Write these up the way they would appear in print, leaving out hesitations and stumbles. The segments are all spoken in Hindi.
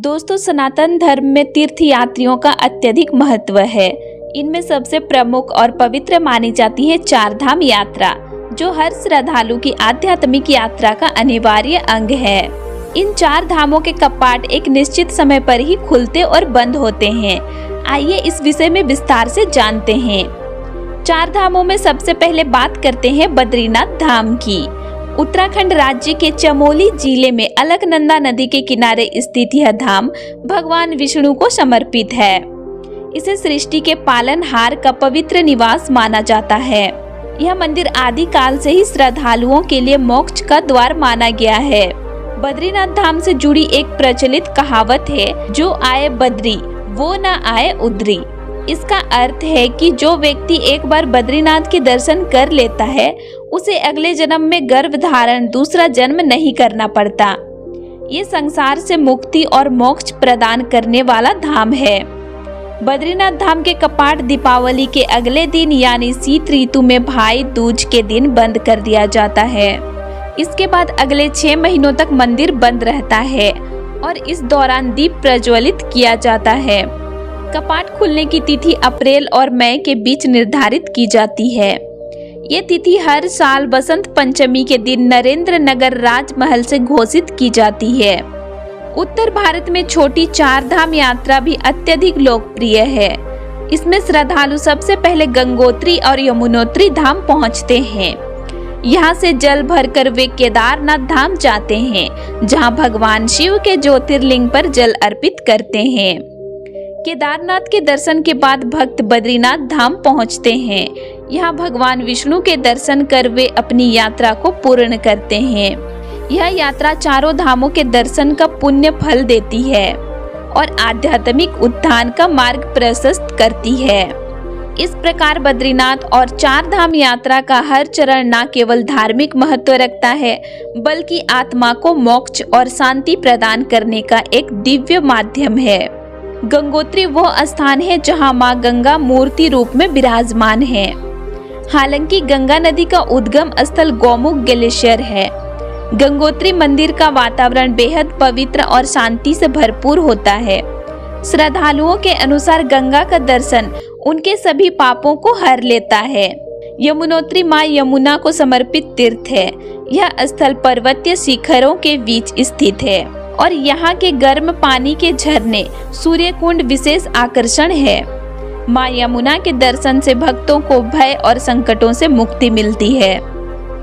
दोस्तों, सनातन धर्म में तीर्थ यात्रियों का अत्यधिक महत्व है। इनमें सबसे प्रमुख और पवित्र मानी जाती है चार धाम यात्रा, जो हर श्रद्धालु की आध्यात्मिक यात्रा का अनिवार्य अंग है। इन चार धामों के कपाट एक निश्चित समय पर ही खुलते और बंद होते हैं। आइए इस विषय में विस्तार से जानते हैं। चार धामों में सबसे पहले बात करते हैं बद्रीनाथ धाम की। उत्तराखंड राज्य के चमोली जिले में अलकनंदा नदी के किनारे स्थित यह धाम भगवान विष्णु को समर्पित है। इसे सृष्टि के पालनहार का पवित्र निवास माना जाता है। यह मंदिर आदि काल से ही श्रद्धालुओं के लिए मोक्ष का द्वार माना गया है। बद्रीनाथ धाम से जुड़ी एक प्रचलित कहावत है, जो आए बद्री वो न आए उद्री। इसका अर्थ है कि जो व्यक्ति एक बार बद्रीनाथ के दर्शन कर लेता है, उसे अगले जन्म में गर्भ धारण दूसरा जन्म नहीं करना पड़ता। ये संसार से मुक्ति और मोक्ष प्रदान करने वाला धाम है। बद्रीनाथ धाम के कपाट दीपावली के अगले दिन यानी शीत ऋतु में भाई दूज के दिन बंद कर दिया जाता है। इसके बाद अगले 6 महीनों तक मंदिर बंद रहता है और इस दौरान दीप प्रज्वलित किया जाता है। कपाट खुलने की तिथि अप्रैल और मई के बीच निर्धारित की जाती है। ये तिथि हर साल बसंत पंचमी के दिन नरेंद्र नगर राजमहल से घोषित की जाती है। उत्तर भारत में छोटी चार धाम यात्रा भी अत्यधिक लोकप्रिय है। इसमें श्रद्धालु सबसे पहले गंगोत्री और यमुनोत्री धाम पहुंचते हैं। यहाँ से जल भरकर वे केदारनाथ धाम जाते हैं, जहाँ भगवान शिव के ज्योतिर्लिंग पर जल अर्पित करते हैं। केदारनाथ के दर्शन के बाद भक्त बद्रीनाथ धाम पहुंचते हैं। यहाँ भगवान विष्णु के दर्शन कर वे अपनी यात्रा को पूर्ण करते हैं। यह यात्रा चारों धामों के दर्शन का पुण्य फल देती है और आध्यात्मिक उत्थान का मार्ग प्रशस्त करती है। इस प्रकार बद्रीनाथ और चार धाम यात्रा का हर चरण न केवल धार्मिक महत्व रखता है, बल्कि आत्मा को मोक्ष और शांति प्रदान करने का एक दिव्य माध्यम है। गंगोत्री वो स्थान है जहां मां गंगा मूर्ति रूप में विराजमान है। हालांकि गंगा नदी का उद्गम स्थल गौमुख ग्लेशियर है। गंगोत्री मंदिर का वातावरण बेहद पवित्र और शांति से भरपूर होता है। श्रद्धालुओं के अनुसार गंगा का दर्शन उनके सभी पापों को हर लेता है। यमुनोत्री मां यमुना को समर्पित तीर्थ है। यह स्थल पर्वतीय शिखरों के बीच स्थित है और यहाँ के गर्म पानी के झरने सूर्य कुंड विशेष आकर्षण है। मां यमुना के दर्शन से भक्तों को भय और संकटों से मुक्ति मिलती है।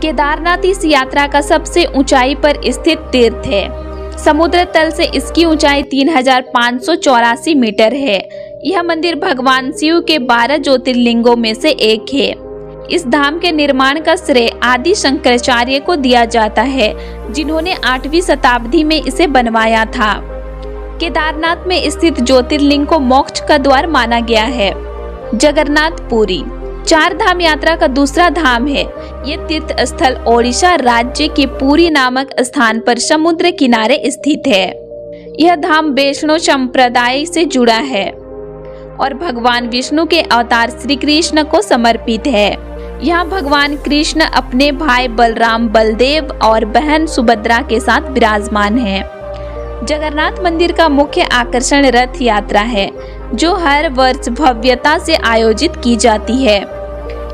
केदारनाथ इस यात्रा का सबसे ऊंचाई पर स्थित तीर्थ है। समुद्र तल से इसकी ऊंचाई 3584 मीटर है। यह मंदिर भगवान शिव के 12 ज्योतिर्लिंगों में से एक है। इस धाम के निर्माण का श्रेय आदि शंकराचार्य को दिया जाता है, जिन्होंने 8वीं शताब्दी में इसे बनवाया था। केदारनाथ में स्थित ज्योतिर्लिंग को मोक्ष का द्वार माना गया है। जगन्नाथपुरी चार धाम यात्रा का दूसरा धाम है। ये तीर्थ स्थल ओडिशा राज्य के पुरी नामक स्थान पर समुद्र किनारे स्थित है। यह धाम वैष्णव संप्रदाय से जुड़ा है और भगवान विष्णु के अवतार श्री कृष्ण को समर्पित है। यहाँ भगवान कृष्ण अपने भाई बलराम, बलदेव और बहन सुभद्रा के साथ विराजमान हैं। जगन्नाथ मंदिर का मुख्य आकर्षण रथ यात्रा है, जो हर वर्ष भव्यता से आयोजित की जाती है।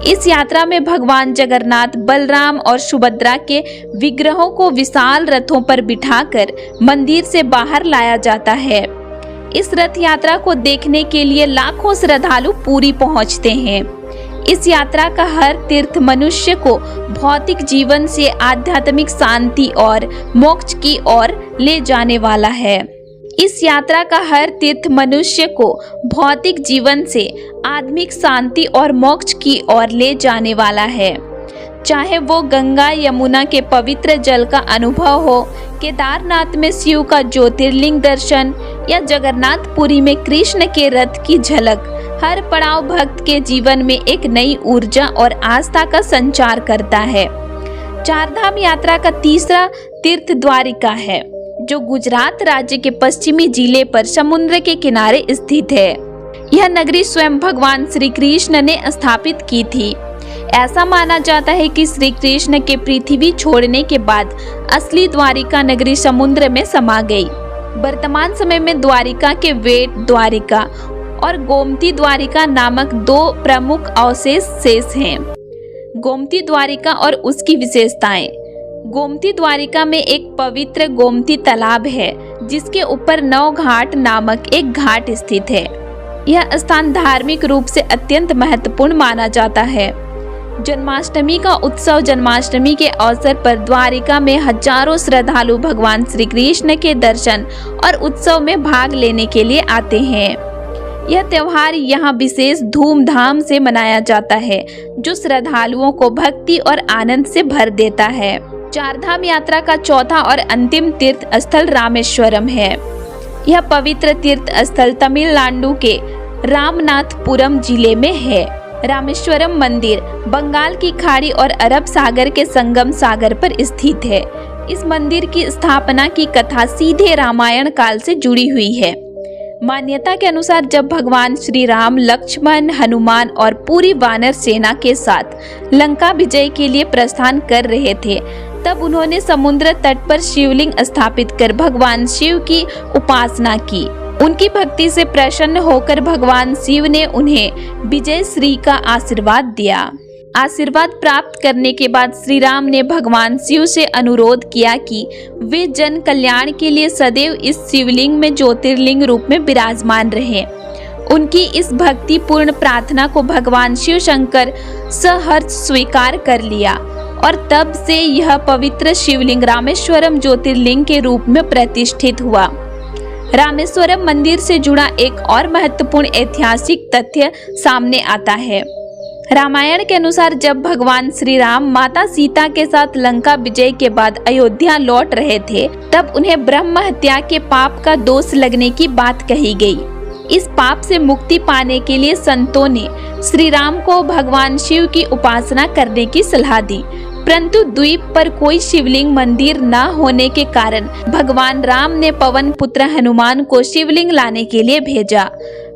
इस यात्रा में भगवान जगन्नाथ, बलराम और सुभद्रा के विग्रहों को विशाल रथों पर बिठाकर मंदिर से बाहर लाया जाता है। इस रथ यात्रा को देखने के लिए लाखों श्रद्धालु पुरी पहुंचते हैं। इस यात्रा का हर तीर्थ मनुष्य को भौतिक जीवन से आध्यात्मिक शांति और मोक्ष की ओर ले जाने वाला है। इस यात्रा का हर तीर्थ मनुष्य को भौतिक जीवन से आत्मिक शांति और मोक्ष की ओर ले जाने वाला है। चाहे वो गंगा यमुना के पवित्र जल का अनुभव हो, केदारनाथ में शिव का ज्योतिर्लिंग दर्शन या जगन्नाथपुरी में कृष्ण के रथ की झलक, हर पड़ाव भक्त के जीवन में एक नई ऊर्जा और आस्था का संचार करता है। चार धाम यात्रा का तीसरा तीर्थ द्वारिका है, जो गुजरात राज्य के पश्चिमी जिले पर समुद्र के किनारे स्थित है। यह नगरी स्वयं भगवान श्री कृष्ण ने स्थापित की थी। ऐसा माना जाता है कि श्री कृष्ण के पृथ्वी छोड़ने के बाद असली द्वारिका नगरी समुद्र में समा गई। वर्तमान समय में द्वारिका के वेट द्वारिका और गोमती द्वारिका नामक 2 प्रमुख अवशेष शेष हैं। गोमती द्वारिका और उसकी विशेषताएं। गोमती द्वारिका में एक पवित्र गोमती तालाब है जिसके ऊपर नवघाट नामक एक घाट स्थित है। यह स्थान धार्मिक रूप से अत्यंत महत्वपूर्ण माना जाता है। जन्माष्टमी का उत्सव। जन्माष्टमी के अवसर पर द्वारिका में हजारों श्रद्धालु भगवान श्री कृष्ण के दर्शन और उत्सव में भाग लेने के लिए आते हैं। यह त्योहार यहाँ विशेष धूमधाम से मनाया जाता है जो श्रद्धालुओं को भक्ति और आनंद से भर देता है। चारधाम यात्रा का चौथा और अंतिम तीर्थ स्थल रामेश्वरम है। यह पवित्र तीर्थ स्थल तमिलनाडु के रामनाथपुरम जिले में है। रामेश्वरम मंदिर बंगाल की खाड़ी और अरब सागर के संगम सागर पर स्थित है। इस मंदिर की स्थापना की कथा सीधे रामायण काल से जुड़ी हुई है। मान्यता के अनुसार जब भगवान श्री राम, लक्ष्मण, हनुमान और पूरी वानर सेना के साथ लंका विजय के लिए प्रस्थान कर रहे थे, तब उन्होंने समुद्र तट पर शिवलिंग स्थापित कर भगवान शिव की उपासना की। उनकी भक्ति से प्रसन्न होकर भगवान शिव ने उन्हें विजय श्री का आशीर्वाद दिया। आशीर्वाद प्राप्त करने के बाद श्री राम ने भगवान शिव से अनुरोध किया कि वे जन कल्याण के लिए सदैव इस शिवलिंग में ज्योतिर्लिंग रूप में विराजमान रहें। उनकी इस भक्तिपूर्ण प्रार्थना को भगवान शिव शंकर सहर्ष स्वीकार कर लिया और तब से यह पवित्र शिवलिंग रामेश्वरम ज्योतिर्लिंग के रूप में प्रतिष्ठित हुआ। रामेश्वरम मंदिर से जुड़ा एक और महत्वपूर्ण ऐतिहासिक तथ्य सामने आता है। रामायण के अनुसार जब भगवान श्री राम माता सीता के साथ लंका विजय के बाद अयोध्या लौट रहे थे, तब उन्हें ब्रह्म हत्या के पाप का दोष लगने की बात कही गई। इस पाप से मुक्ति पाने के लिए संतों ने श्री राम को भगवान शिव की उपासना करने की सलाह दी, परंतु द्वीप पर कोई शिवलिंग मंदिर न होने के कारण भगवान राम ने पवन पुत्र हनुमान को शिवलिंग लाने के लिए भेजा।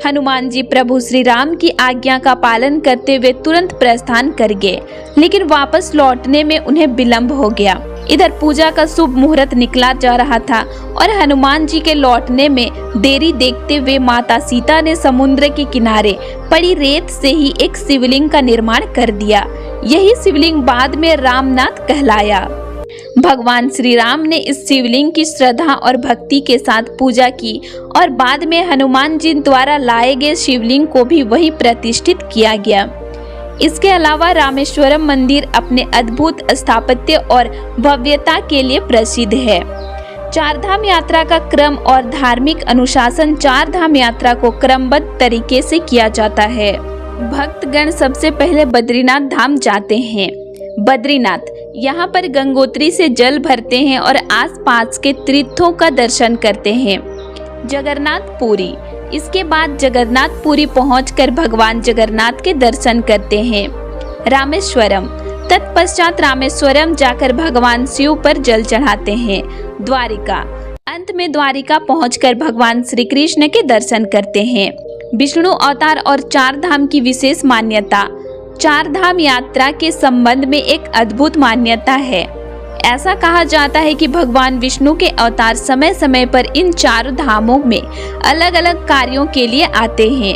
हनुमान जी प्रभु श्री राम की आज्ञा का पालन करते हुए तुरंत प्रस्थान कर गए, लेकिन वापस लौटने में उन्हें विलंब हो गया। इधर पूजा का शुभ मुहूर्त निकला जा रहा था और हनुमान जी के लौटने में देरी देखते हुए माता सीता ने समुद्र के किनारे पड़ी रेत से ही एक शिवलिंग का निर्माण कर दिया। यही शिवलिंग बाद में रामनाथ कहलाया। भगवान श्री राम ने इस शिवलिंग की श्रद्धा और भक्ति के साथ पूजा की और बाद में हनुमान जी द्वारा लाए गए शिवलिंग को भी वही प्रतिष्ठित किया गया। इसके अलावा रामेश्वरम मंदिर अपने अद्भुत स्थापत्य और भव्यता के लिए प्रसिद्ध है। चारधाम यात्रा का क्रम और धार्मिक अनुशासन। चारधाम यात्रा को क्रमबद्ध तरीके से किया जाता है। भक्तगण सबसे पहले बद्रीनाथ धाम जाते हैं। बद्रीनाथ यहाँ पर गंगोत्री से जल भरते हैं और आसपास के तीर्थों का दर्शन करते हैं। जगन्नाथपुरी, इसके बाद जगन्नाथपुरी पहुंचकर भगवान जगन्नाथ के दर्शन करते हैं। रामेश्वरम, तत्पश्चात रामेश्वरम जाकर भगवान शिव पर जल चढ़ाते हैं। द्वारिका, अंत में द्वारिका पहुंचकर भगवान श्री कृष्ण के दर्शन करते हैं। विष्णु अवतार और चार धाम की विशेष मान्यता। चार धाम यात्रा के संबंध में एक अद्भुत मान्यता है। ऐसा कहा जाता है कि भगवान विष्णु के अवतार समय समय पर इन चारों धामों में अलग अलग कार्यों के लिए आते हैं।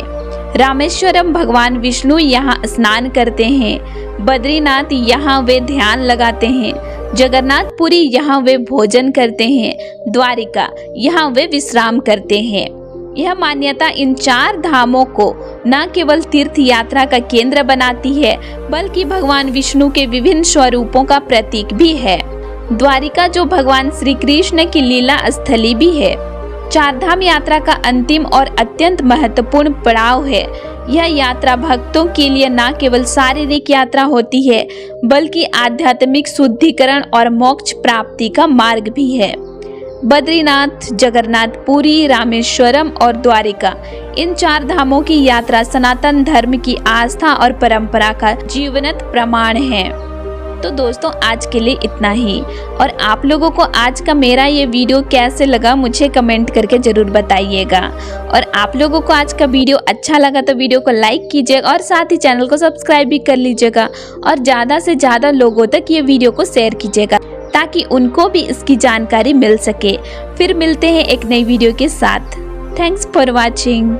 रामेश्वरम भगवान विष्णु यहाँ स्नान करते हैं। बद्रीनाथ यहाँ वे ध्यान लगाते हैं। जगन्नाथपुरी यहाँ वे भोजन करते हैं। द्वारिका यहाँ वे विश्राम करते हैं। यह मान्यता इन चार धामों को न केवल तीर्थ यात्रा का केंद्र बनाती है, बल्कि भगवान विष्णु के विभिन्न स्वरूपों का प्रतीक भी है। द्वारिका जो भगवान श्री कृष्ण की लीला स्थली भी है। चारधाम यात्रा का अंतिम और अत्यंत महत्वपूर्ण पड़ाव है। यह यात्रा भक्तों के लिए न केवल शारीरिक यात्रा होती है, बल्कि आध्यात्मिक शुद्धिकरण और मोक्ष प्राप्ति का मार्ग भी है। बद्रीनाथ, जगन्नाथपुरी, रामेश्वरम और द्वारिका, इन चार धामों की यात्रा सनातन धर्म की आस्था और परंपरा का जीवंत प्रमाण है। तो दोस्तों आज के लिए इतना ही, और आप लोगों को आज का मेरा ये वीडियो कैसे लगा मुझे कमेंट करके जरूर बताइएगा। और आप लोगों को आज का वीडियो अच्छा लगा तो वीडियो को लाइक कीजिएगा और साथ ही चैनल को सब्सक्राइब भी कर लीजिएगा और ज़्यादा से ज़्यादा लोगों तक ये वीडियो को शेयर कीजिएगा, ताकि उनको भी इसकी जानकारी मिल सके। फिर मिलते हैं एक नई वीडियो के साथ। Thanks for watching.